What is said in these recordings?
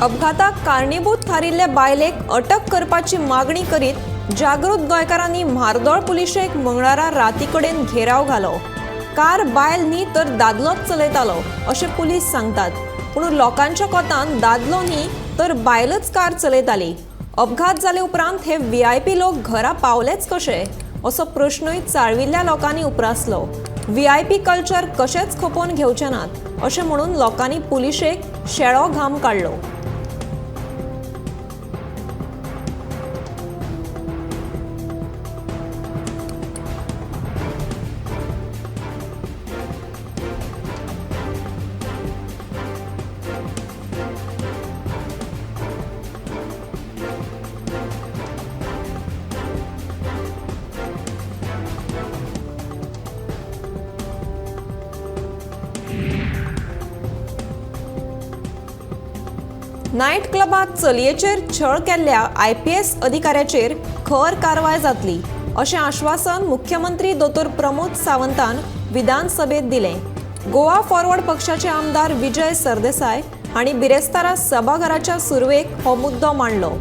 अपघाताक कारणीभूत थारिल्ल्या बायलेक अटक करपाची मागणी करीत जागृत गोंयकारांनी म्हार्दोळ पुलिशेक मंगळारा रातीकडेन घेराव घालो। कार बायल न्ही तर दादलोच चलयतालो अशें पुलीस सांगतात, पूण लोकांच्या कोतान दादलो न्ही तर बायलच कार चलयताली। अपघात जाले उपरांत हे व्हीआयपी लोक घरा पावलेच कशे असो प्रश्नय चाळविल्ल्या लोकांनी उप्रासलो। व्हीआयपी कल्चर कशेच खपोवन घेवचे नात अशें म्हणून लोकांनी पुलिशेक शेळो घाम काडलो। नायट क्लबात चलयेचेर छळ केल्ल्या IPS अधिकाऱ्याचेर खर कारवाय जातली अशें आश्वासन मुख्यमंत्री दोतोर प्रमोद सावंतान विधानसभेत दिलें। गोवा फॉरवर्ड पक्षाचे आमदार विजय सरदेसाय हांणी बिरेस्तारा सभाघराच्या सुरवेक हो मुद्दो मांडलो।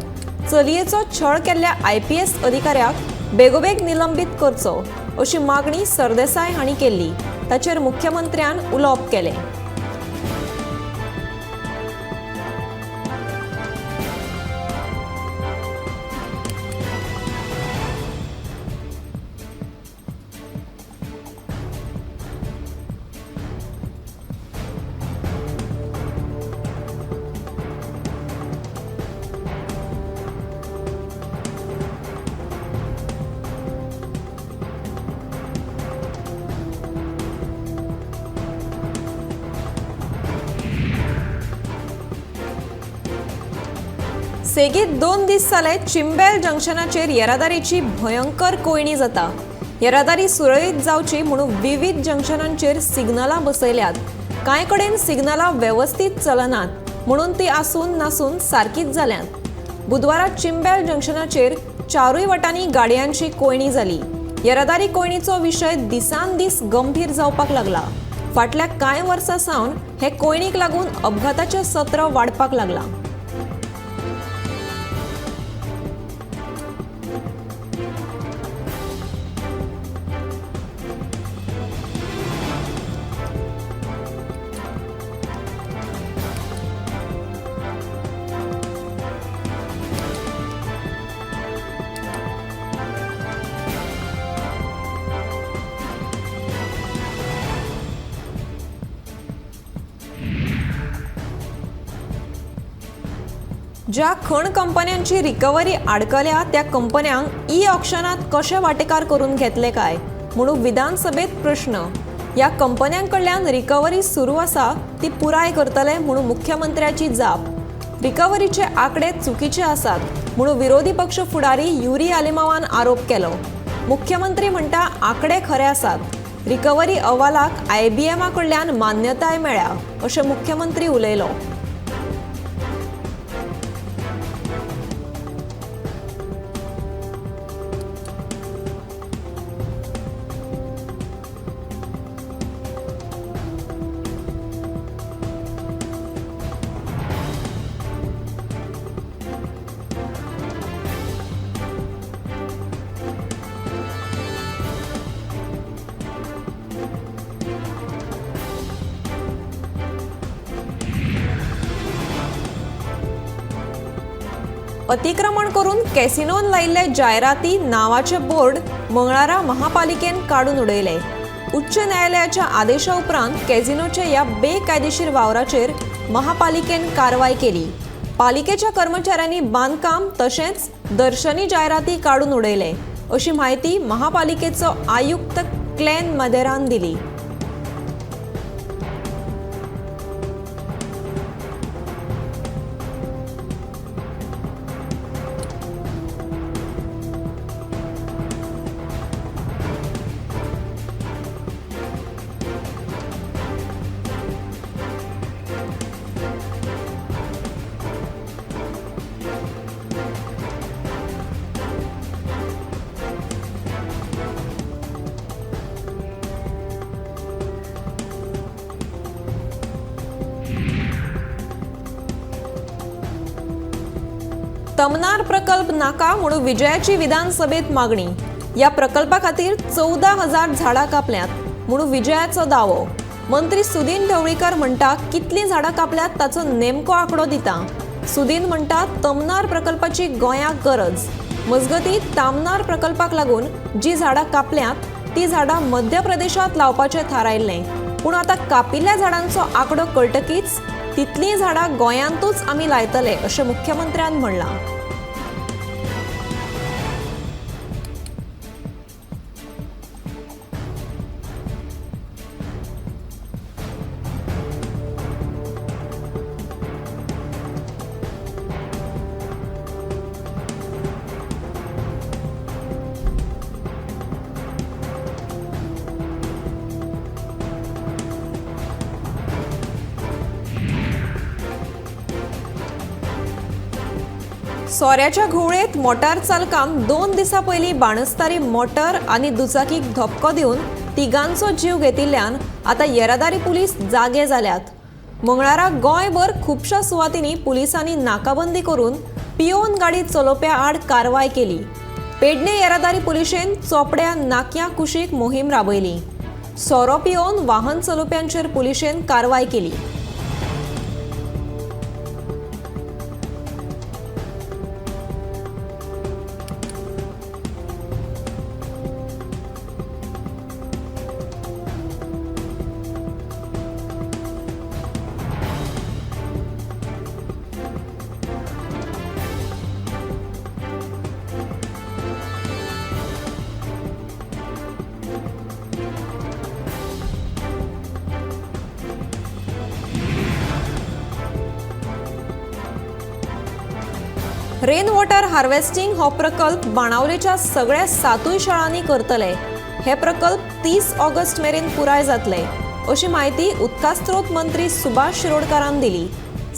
चलयेचो छळ केल्ल्या IPS अधिकाऱ्याक बेगोबेग निलंबित करचो अशी मागणी सरदेसाय हांणी केल्ली, ताचेर मुख्यमंत्र्यान उलोवप केलें। सेगीत 2 दीस जाले चिंबेल जंक्शनाचेर येरादारीची भयंकर कोयणी जाता। येरादारी सुरळीत जावची म्हणून विविध जंक्शनांचेर सिग्नलां बसयल्यात। कांय कडेन सिग्नलां वेवस्थीत चलनात म्हणून ती आसून नासून सारकीच जाल्यात। बुधवारा चिंबेल जंक्शनाचेर 4 वटांनी गाडयांची कोयणी जाली। येरादारी कोयणीचो विशय दिसान दीस गंभीर जावपाक लागला। फाटल्या कांय वर्सां सावन हे कोयणीक लागून अपघाताचें सत्र वाडपाक लागला। ज्या खण कंपन्यांची रिकव्हरी आडकल्या त्या कंपन्यांक ऑक्शनात कशे वांटेकार करून घेतले काय म्हणून विधानसभेत प्रश्न। या कंपन्यांकडल्यान रिकव्हरी सुरू आसा ती पुराय करतले म्हणून मुख्यमंत्र्याची जाप। रिकव्हरीचे आंकडे चुकीचे आसात म्हणून विरोधी पक्ष फुडारी युरी आलिमावान आरोप केलो। मुख्यमंत्री म्हणटा आंकडे खरे आसात। रिकव्हरी अहवालाक IBM कडल्यान मान्यताय मेळ्ळ्या अशें मुख्यमंत्री उलयलो। अतिक्रमण करून कॅसिनोन लायिल्ले जायराती नावाचे बोर्ड मंगळारा महापालिकेन काडून उडयले। उच्च न्यायालयाच्या आदेशा उपरांत कॅसिनोच्या ह्या बेकायदेशीर वावराचेर महापालिकेन कारवाय केली। पालिकेच्या कर्मचाऱ्यांनी बांदकाम तशेंच दर्शनी जायराती काडून उडयले अशी माहिती महापालिकेचो आयुक्त क्लेन मदेरान दिली। तमनार प्रकल्प नाका म्हणून विजयाची विधानसभेत मागणी. या प्रकल्पा खातीर 14,000 झाडां कापल्यात म्हणून विजयाचो दावो. मंत्री सुदीन ढवळीकर म्हणटा कितली झाडां कापल्यात ताचो नेमको आंकडो दिता. सुदीन म्हणटा तमनार प्रकल्पाची गोंयाक गरज. मजगतीं तामनार प्रकल्पाक लागून जी झाडां कापल्यात ती झाडां मध्य प्रदेशात लावपाचें थारायल्लें. पूण आतां कापिल्ल्या झाडांचो आंकडो कळटकीच तितलीं झाडां गोंयांतूच आमी लायतले अशें मुख्यमंत्र्यान म्हणलां. सोऱ्याच्या घुवळेंत मोटार चालकान 2 दिसां पयलीं बाणस्तारी मोटार आनी दुचाकीक धपको दिवन तिगांचो जीव घेतिल्ल्यान आतां येरादारी पुलीस जागे जाल्यात. मंगळारा गोंयभर खुबशा सुवातींनी पुलिसांनी नाकाबंदी करून पियोन गाडी चलोवप्या आड कारवाय केली. पेडणे येरादारी पुलिशेन चोपड्या नाक्या कुशीक मोहीम राबयली. सोरो पियोन वाहन चलोवप्यांचेर पुलिशेन कारवाय केली. रेन वॉटर हार्वेस्टिंग हो प्रकल्प बाणावलेच्या सगळ्या 7 शाळांनी करतले. हे प्रकल्प 30 ऑगस्ट मेरेन पुराय जातले अशी माहिती उदकास्त्रोत मंत्री सुभाष शिरोडकारान दिली.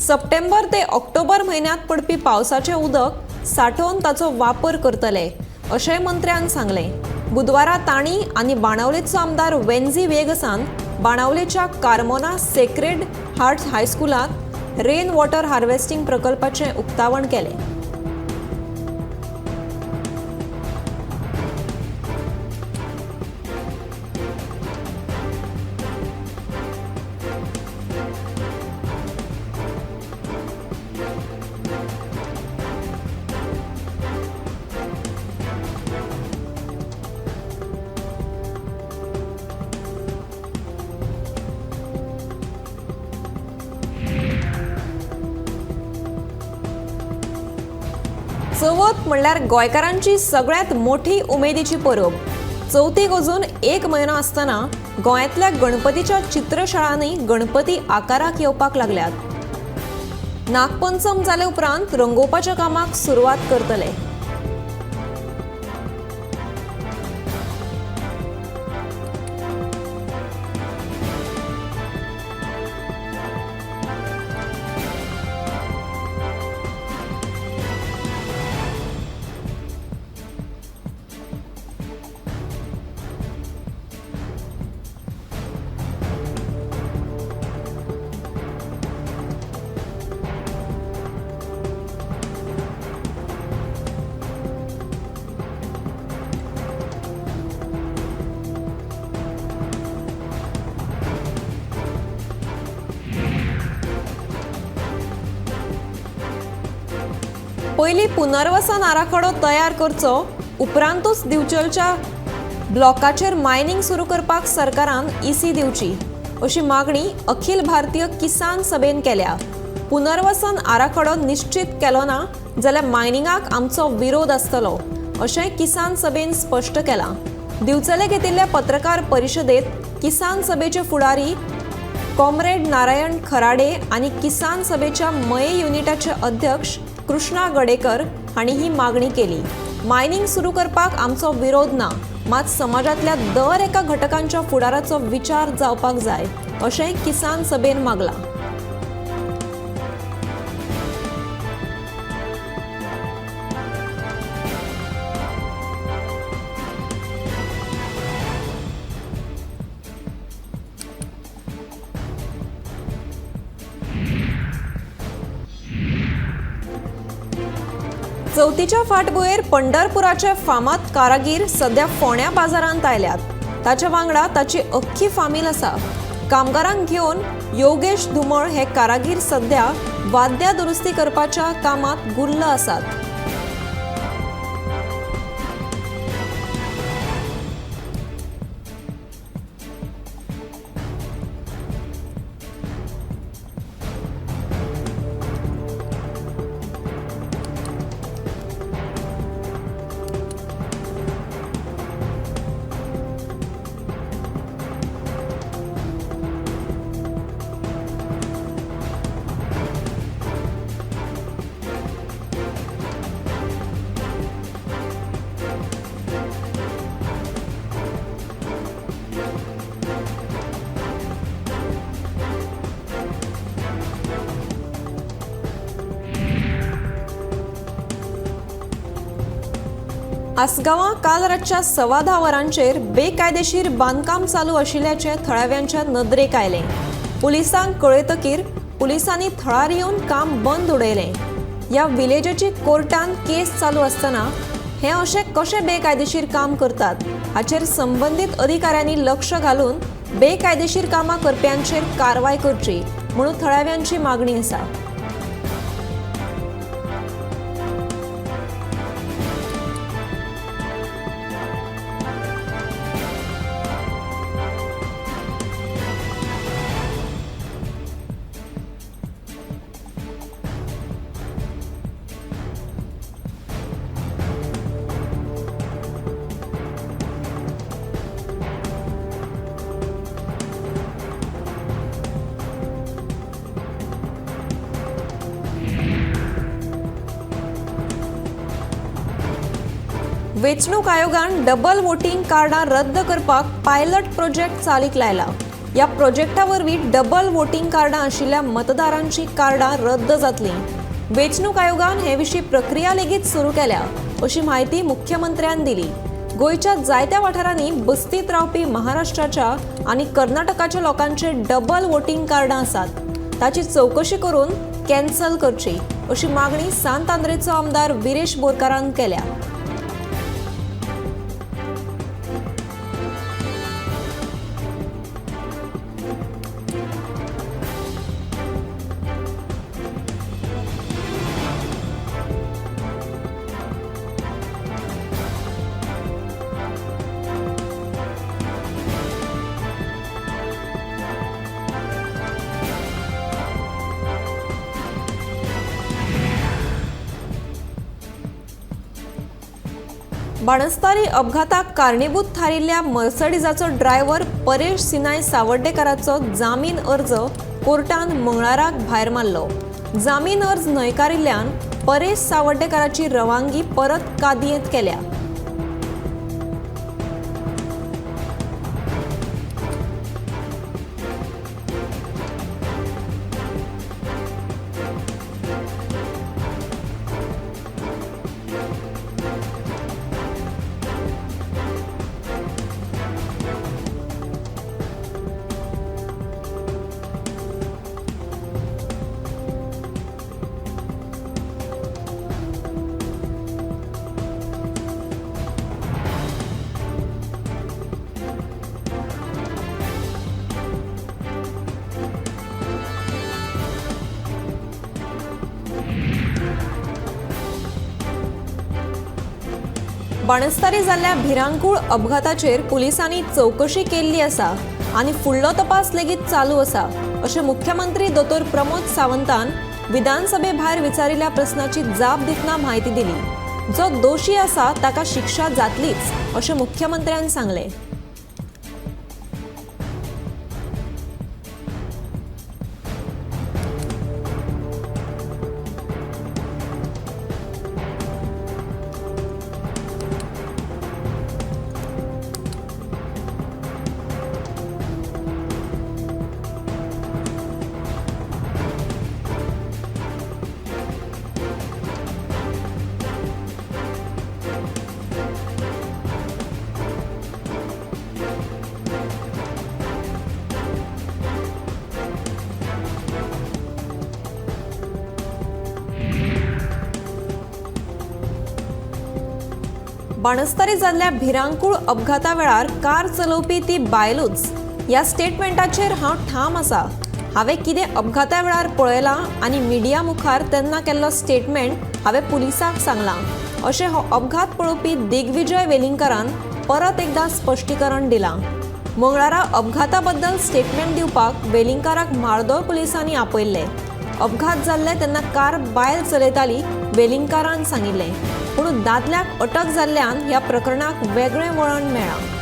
सप्टेंबर ते ऑक्टोबर म्हयन्यांत पडपी पावसाचें उदक सांठोवन ताचो वापर करतले अशेंय मंत्र्यान सांगलें. बुधवारा तांणी आनी बाणावलेचो आमदार वेंझी वेगसान बाणावलेच्या कार्मोना सेक्रेड हार्ट्स हायस्कुलांत रेन वॉटर हार्वेस्टिंग प्रकल्पाचें उक्तावण केलें. चवथ म्हणल्यार गोंयकारांची सगळ्यात मोठी उमेदीची परब. चवथीक अजून 1 म्हयनो आसतना गोंयांतल्या गणपतीच्या चित्रशाळांनी गणपती आकाराक येवपाक लागल्यात. नागपंचम जाले उपरांत रंगोवपाच्या कामाक सुरवात करतले. पयली पुनर्वसन आराखडो तयार करचो उपरांतूच दिवचलच्या ब्लॉकाचेर मायनिंग सुरू करपाक सरकारान ईसी दिवची अशी मागणी अखिल भारतीय किसान सभेन केल्या. पुनर्वसन आराखडो निश्चित केलो ना जाल्यार मायनिंगाक आमचो विरोध आसतलो अशें किसान सभेन स्पश्ट केलां. दिवचले घेतिल्ल्या पत्रकार परिशदेंत किसान सभेचे फुडारी कॉम्रेड नारायण खराडे आनी किसान सभेच्या मये युनिटाचे अध्यक्ष कृष्णा गडेकर हांणी ही मागणी केली. मायनिंग सुरू करपाक आमचो विरोध ना, मात समाजातल्या दर एका घटकांच्या फुडाराचो विचार जावपाक जाय अशें किसान सभेन मागलां. चवथीच्या फाटभुंयेर पंढरपुराचे फामाद कारागीर सध्या फोंड्या बाजारांत आयल्यात। ताच्या वांगडा ताची अख्खी फामील आसा। कामगारांक घेवन योगेश धुमळ हे कारागीर सध्या वाद्या दुरुस्ती करपाच्या कामात गुल्ल आसात। आसगांवां काल रातच्या 10:15 वरांचेर बेकायदेशीर बांदकाम चालू आशिल्ल्याचे थळाव्यांच्या नदरेक आयलें। पुलिसांक कळयतकीर पुलिसांनी थळार येवन काम बंद उडयलें। ह्या विलेजाची कोर्टान केस चालू आसतना हे अशे कशे बेकायदेशीर काम करतात हाचेर संबंधीत अधिकाऱ्यांनी लक्ष घालून बेकायदेशीर कामां करप्यांचेर कारवाय करची म्हणून थळाव्यांची मागणी आसा। वेंचणूक आयोगान डबल वोटिंग कार्डां रद्द करपाक पायलट प्रोजेक्ट चालीक लायला। ह्या प्रोजेक्टा वरवीं डबल वोटिंग कार्डां आशिल्ल्या मतदारांची कार्डां रद्द जातलीं। वेंचणूक आयोगान हे विशीं प्रक्रिया लेगीत सुरू केल्या अशी माहिती मुख्यमंत्र्यान दिली। गोंयच्या जायत्या वाठारांनी बस्तीत रावपी महाराष्ट्राच्या आनी कर्नाटकाच्या लोकांचे डबल वोटिंग कार्डां आसात। ताची चवकशी करून कॅन्सल करची अशी मागणी सांत आंद्रेचो आमदार विरेश बोरकारान केल्या। बाणस्तारी अपघाताक कारणीभूत थारिल्ल्या मर्सडिजाचो ड्रायव्हर परेश सिनाय सावर्डेकराचो जामीन अर्ज कोर्टान मंगळाराक भायर मारलो। जामीन अर्ज न्हयकारिल्ल्यान परेश सावर्डेकराची रवानगी परत कादयेंत केल्या। बाणस्तारी जाल्ल्या भिरांकूळ अपघाताचेर पुलिसांनी चवकशी केल्ली आसा आनी फुडलो तपास लेगीत चालू आसा अशें मुख्यमंत्री दोतोर प्रमोद सावंतान विधानसभे भायर विचारिल्ल्या प्रस्नाची जाप दितना म्हायती दिली। जो दोशी आसा ताका शिक्षा जातलीच अशें मुख्यमंत्र्यान सांगलें। बाणस्तारी जाल्ल्या भिरांकूळ अपघाता वेळार कार चलोवपी ती बायलूच ह्या स्टेटमेंटाचेर हांव ठाम आसा. हांवें कितें अपघाता वेळार पळयलां आनी मिडिया मुखार तेन्ना केल्लो स्टेटमेंट हांवें पुलिसांक सांगलां अशें हो अपघात पळोवपी दिग्विजय वेलिंगकरान परत एकदा स्पश्टीकरण दिलां. मंगळारा अपघाता बद्दल स्टेटमेंट दिवपाक वेलिंगकाराक म्हार्दोळ पुलिसांनी आपयल्ले. अपघात जाल्ले तेन्ना कार बायल चलयताली वेलिंगकारान सांगिल्लें. पूण दादल्याक अटक जाल्ल्यान ह्या प्रकरणाक वेगळें वळण मेळ्ळां.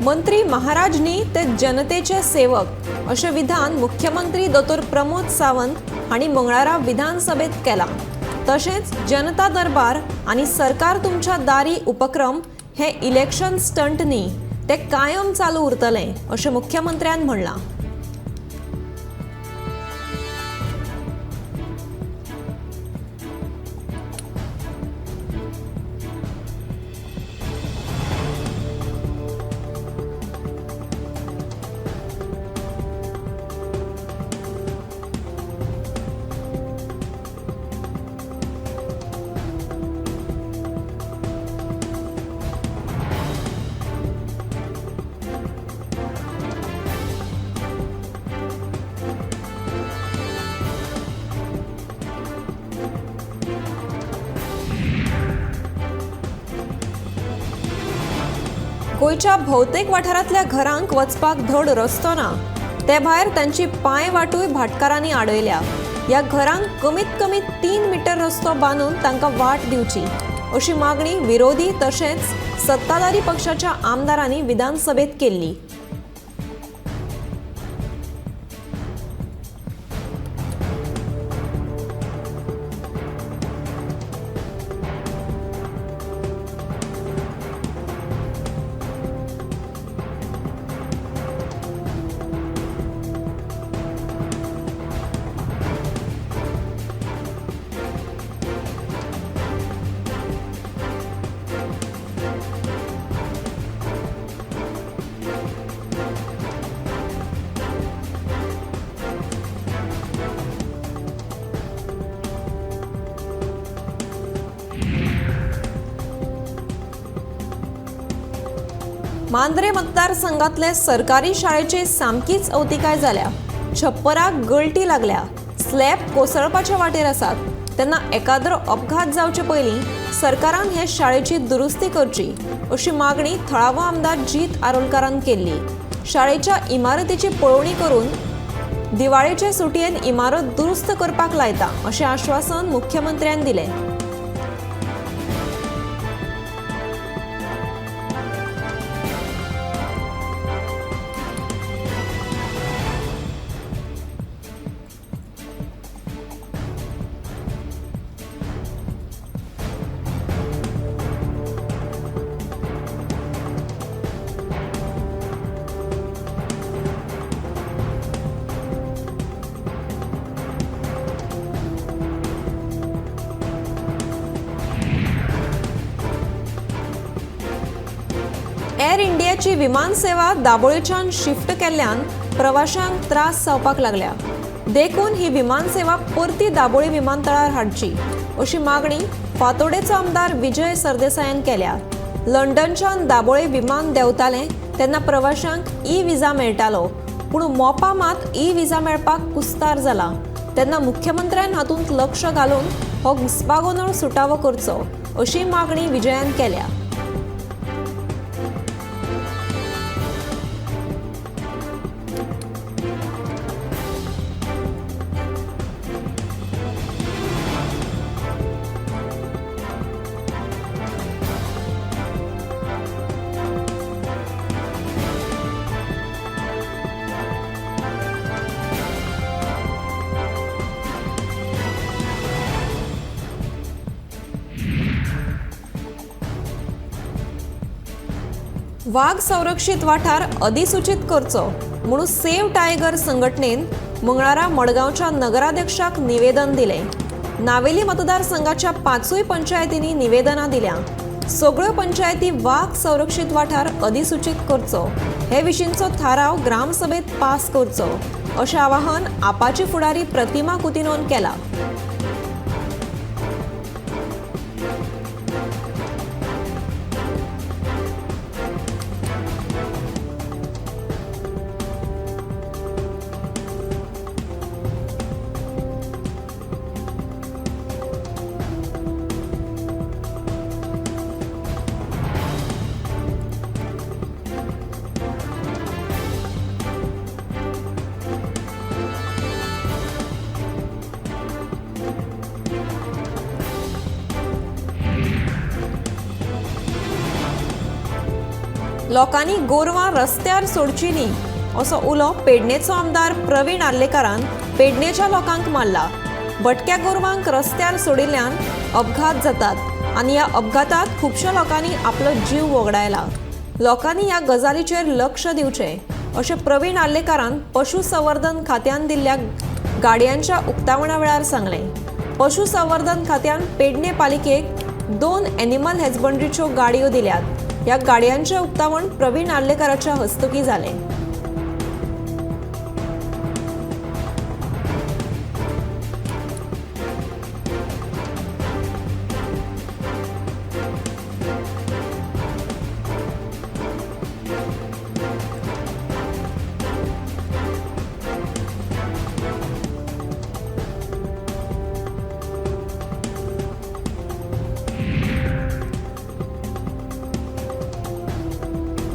मंत्री महाराज न्ही ते जनतेचे सेवक अशें विधान मुख्यमंत्री दोतोर प्रमोद सावंत हांणी मंगळारा विधानसभेत केलां. तशेंच जनता दरबार आनी सरकार तुमच्या दारी उपक्रम हे इलेक्शन स्टंट न्ही, ते कायम चालू उरतलें अशें मुख्यमंत्र्यान म्हणलां. गोंयच्या भोवतेक वाठारांतल्या घरांक वचपाक धड रस्तो ना. ते भायर तांची पांय वाटूय भाटकारांनी आडयल्या. ह्या घरांक कमीत कमी 3 मीटर रस्तो बांदून तांकां वाट दिवची अशी मागणी विरोधी तशेंच सत्ताधारी पक्षाच्या आमदारांनी विधानसभेत केल्ली. मांद्रे मतदारसंघातले सरकारी शाळेची सामकीच अवतिकाय जाल्या. छप्पराक गळटी लागल्या, स्लॅब कोसळपाच्या वाटेर आसात. तेन्ना एकाद्रो अपघात जावचे पयलीं सरकारान हे शाळेची दुरुस्ती करची अशी मागणी थळावो आमदार जीत आरोलकारान केल्ली. शाळेच्या इमारतीची पळोवणी करून दिवाळेचे सुटयेन इमारत दुरुस्त करपाक लायता अशें आश्वासन मुख्यमंत्र्यान दिलें. एर इंडियाची विमान सेवा दाबोळेच्यान शिफ्ट केल्ल्यान प्रवाशांक त्रास जावपाक लागल्या. देखून ही विमान सेवा परती दाबोळे विमानतळार हाडची अशी मागणी फातोडेचो आमदार विजय सरदेसायान केल्या. लंडनच्यान दाबोळे विमान देंवतालें तेन्ना प्रवाशांक ई विजा मेळटालो, पूण मोपा मात ई विजा मेळपाक कुस्तार जाला. तेन्ना मुख्यमंत्र्यान हातूंत लक्ष घालून हो घुसपागोंदळ सुटावो करचो अशी मागणी विजयान केल्या. वाघ संरक्षित वाठार अधिसूचित करचो म्हणून सेव्ह टायगर संघटनेन मंगळारा मडगावच्या नगराध्यक्षाक निवेदन दिले। नावेली मतदारसंघाच्या 5 पंचायतींनी निवेदनां दिल्या। सगळ्यो पंचायती वाघ संरक्षित वाठार अधिसूचित करचो हे विशींचो थाराव ग्रामसभेत पास करचो अशें आवाहन आपाची फुडारी प्रतिमा कुतिनोन केला। लोकांनी गोरवां रस्त्यार सोडची न्ही असो उलो पेडणेचो आमदार प्रवीण आर्लेकारान पेडणेच्या लोकांक मारला। भटक्या गोरवांक रस्त्यार सोडिल्ल्यान अपघात जातात आनी ह्या अपघातात खुबश्या लोकांनी आपलो जीव वगडायला। लोकांनी ह्या गजालीचेर लक्ष दिवचें अशें प्रवीण आर्लेकारान पशुसंवर्धन खात्यान दिल्ल्या गाडयांच्या उक्तावणा वेळार सांगलें। पशुसंवर्धन खात्यान पेडणे पालिकेक 2 एनिमल हॅजबंड्रीच्यो गाडयो दिल्यात। या गाडयांचे उक्तावण प्रवीण आर्लेकाराच्या हस्तुकी जाले।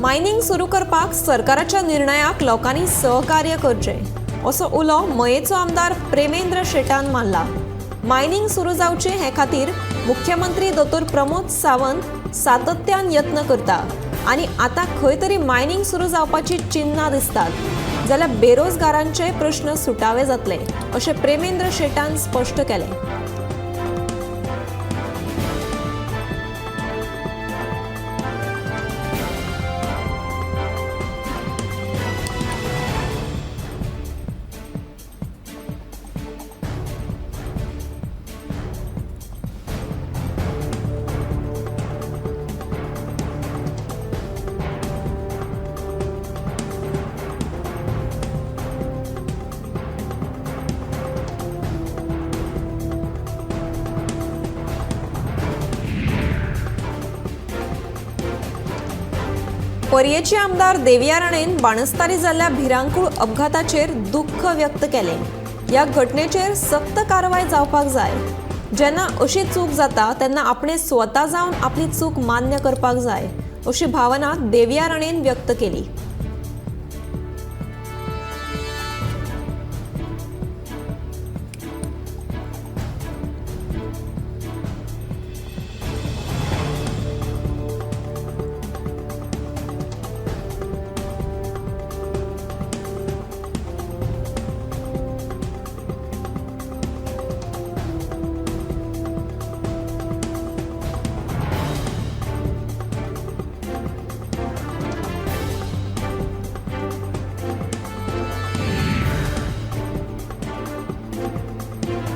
मायनिंग सुरू करपाक सरकाराच्या निर्णयाक लोकांनी सहकार्य करचें असो उलो मयेचो आमदार प्रेमेंद्र शेटान मारला। मायनिंग सुरू जावचें हे खातीर मुख्यमंत्री दोतोर प्रमोद सावंत सातत्यान यत्न करता आनी आतां खंय तरी मायनिंग सुरू जावपाची चिन्नां दिसतात जाल्यार बेरोजगारांचे प्रश्न सुटावे जातले अशें प्रेमेंद्र शेटान स्पश्ट केलें। पर्येचे आमदार देविया राणेन बाणस्तारी जाल्ल्या भिरांकूळ अपघाताचेर दुःख व्यक्त केलें। ह्या घटनेचेर सक्त कारवाय जावपाक जाय। जेन्ना अशी चूक जाता तेन्ना आपणे स्वता जावन आपली चूक मान्य करपाक जाय अशी भावना देविया राणेन व्यक्त केली।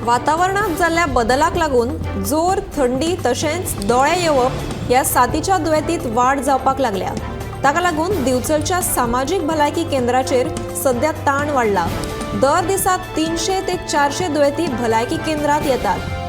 वातावरणात जाल्ल्या बदलाक लागून जोर, थंडी तशेंच दोळे येवप ह्या साथीच्या दुयेंतीत वाड जावपाक लागल्या। ताका लागून दिवचलच्या सामाजीक भलायकी केंद्राचेर सध्या ताण वाडला। दर दिसा 300 ते 400 दुयेंती भलायकी केंद्रात येतात।